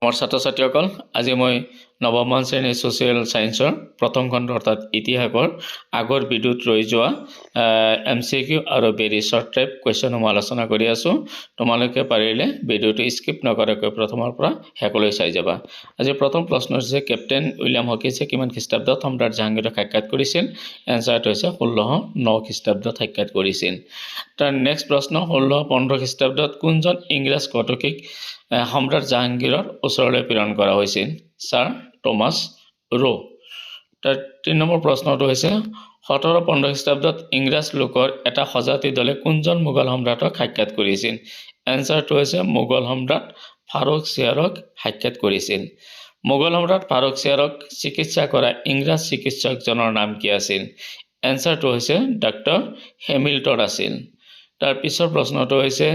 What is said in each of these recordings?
মোৰ ছাত্ৰ-ছাত্ৰীসকল আজি মই নৱম শ্ৰেণীৰ ছ'চিয়েল সায়েন্সৰ প্ৰথম খণ্ড অৰ্থাৎ ইতিহাসৰ আগৰ ভিডিঅ'ত ৰৈ যোৱা MCQ আৰু ভেৰি শৰ্ট টাইপ কুৱেশ্যনসমূহ আলোচনা কৰি আছোঁ। তোমালোকে পাৰিলে ভিডিঅ'টো স্কিপ নকৰাকৈ প্ৰথমৰ পৰা শেষলৈ চাই যাবা। আজি প্ৰথম প্ৰশ্ন হৈছে কেপ্টেইন উইলিয়াম হকিন্সে কিমান খ্ৰীষ্টাব্দত সম্ৰাট জাহাংগীৰক সাক্ষাৎ কৰিছিল? এনচাৰটো হৈছে 1609 খ্ৰীষ্টাব্দত সাক্ষাৎ কৰিছিল। তাৰ নেক্সট প্ৰশ্ন 1615 খ্ৰীষ্টাব্দত কোনজন ইংৰাজ ঘটকীক সম্ৰাট জাহাংগীৰৰ ওচৰলৈ প্ৰেৰণ কৰা হৈছিল? ছাৰ টমাছ ৰো। তাৰ 3 নম্বৰ প্ৰশ্নটো হৈছে 1715 খ্ৰীষ্টাব্দত ইংৰাজ লোকৰ এটা সজাতি দলে কোনজন মোগল সম্ৰাটক সাক্ষাৎ কৰিছিল? এনচাৰটো হৈছে মোগল সম্ৰাট ফাৰুক-শ্বিয়াৰক সাক্ষাৎ কৰিছিল। মোগল সম্ৰাট ফাৰুক-শ্বিয়াৰক চিকিৎসা কৰা ইংৰাজ চিকিৎসকজনৰ নাম কি আছিল? এনচাৰটো হৈছে ডক্টৰ হেমিল্টন আছিল। তাৰ পিছৰ প্ৰশ্নটো হৈছে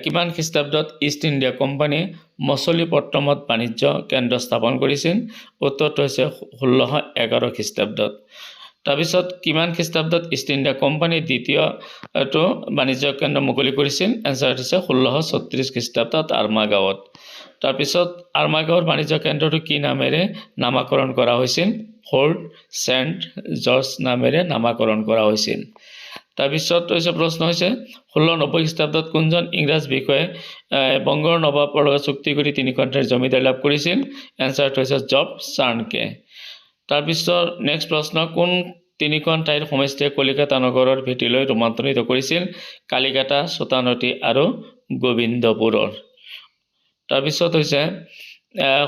কিমান খ্ৰীষ্টাব্দত ইষ্ট ইণ্ডিয়া কোম্পানীয়ে মছলিপট্টমত বাণিজ্য কেন্দ্ৰ স্থাপন কৰিছিল? উত্তৰটো হৈছে 1611 খ্ৰীষ্টাব্দত। তাৰপিছত কিমান খ্ৰীষ্টাব্দত ইষ্ট ইণ্ডিয়া কোম্পানী দ্বিতীয়টো বাণিজ্য কেন্দ্ৰ মুকলি কৰিছিল? এনচাৰ হৈছে 1636 খ্ৰীষ্টাব্দত আৰ্মাগাঁৱত। তাৰপিছত আৰ্মাগাঁৱৰ বাণিজ্য কেন্দ্ৰটো কি নামেৰে নামাকৰণ কৰা হৈছিল? ফৰ্ট চেণ্ট জৰ্জ নামেৰে নামাকৰণ কৰা হৈছিল। তাৰপিছত হৈছে প্ৰশ্ন হৈছে 1690 খ্ৰীষ্টাব্দত কোনজন ইংৰাজ বিষয়াই বংগৰ নবাবৰ লগত চুক্তি কৰি তিনিখন ঠাইৰ জমিদাৰী লাভ কৰিছিল? এনচাৰটো হৈছে জব চাৰ্ণকে। তাৰপিছত নেক্সট প্ৰশ্ন কোন তিনিখন ঠাইৰ সমষ্টিয়ে কলিকতা নগৰৰ ভেটিলৈ ৰূপান্তৰিত কৰিছিল? কালিকাটা, চোটানটি আৰু গোবিন্দপুৰৰ। তাৰপিছত হৈছে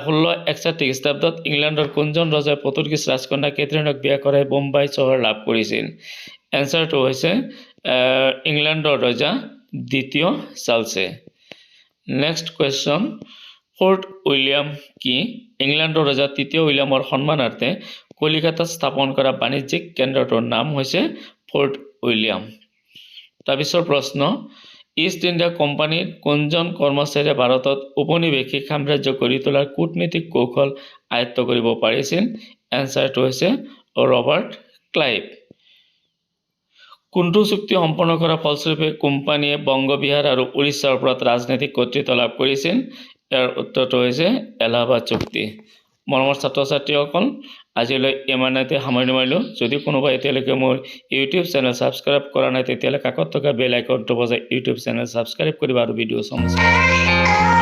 1661 খ্ৰীষ্টাব্দত ইংলেণ্ডৰ কোনজন ৰজাই পৰ্তুগীজ ৰাজকন্যা কেথৰিনক বিয়া কৰাই বোম্বাই চহৰ লাভ কৰিছিল? এনচাৰটো হৈছে ইংলেণ্ডৰ ৰজা দ্বিতীয় চাৰ্লছে। নেক্সট কুৱেশ্যন ফৰ্ট উইলিয়াম কি? ইংলেণ্ডৰ ৰজা তৃতীয় উইলিয়ামৰ সন্মানাৰ্থে কলিকতাত স্থাপন কৰা বাণিজ্যিক কেন্দ্ৰটোৰ নাম হৈছে ফৰ্ট উইলিয়াম। তাৰপিছৰ প্ৰশ্ন ইষ্ট ইণ্ডিয়া কোম্পানীৰ কোনজন কৰ্মচাৰীয়ে ভাৰতত উপনিৱেশিক সাম্ৰাজ্য গঢ়ি তোলাৰ কূটনীতিক কৌশল আয়ত্ত কৰিব পাৰিছিল? এনচাৰটো হৈছে ৰবাৰ্ট ক্লাইভ। কোনটো চুক্তি সম্পন্ন কৰাৰ ফলস্বৰূপে কোম্পানীয়ে বংগ বিহাৰ আৰু উৰিষ্যাৰ ওপৰত ৰাজনৈতিক কৰ্তৃত্ব লাভ কৰিছিল? ইয়াৰ উত্তৰটো হৈছে এলাহাবাদ চুক্তি। মৰমৰ ছাত্ৰ-ছাত্ৰীসকল আজিলৈ ইমানতে সামৰণি মাৰিলোঁ। যদি কোনোবা এতিয়ালৈকে মোৰ ইউটিউব চেনেল ছাবস্ক্ৰাইব কৰা নাই তেতিয়াহ'লে কাষত থকা বেল আইকনটো বজাই ইউটিউব চেনেল ছাবস্ক্ৰাইব কৰিবা আৰু ভিডিঅ' চাম।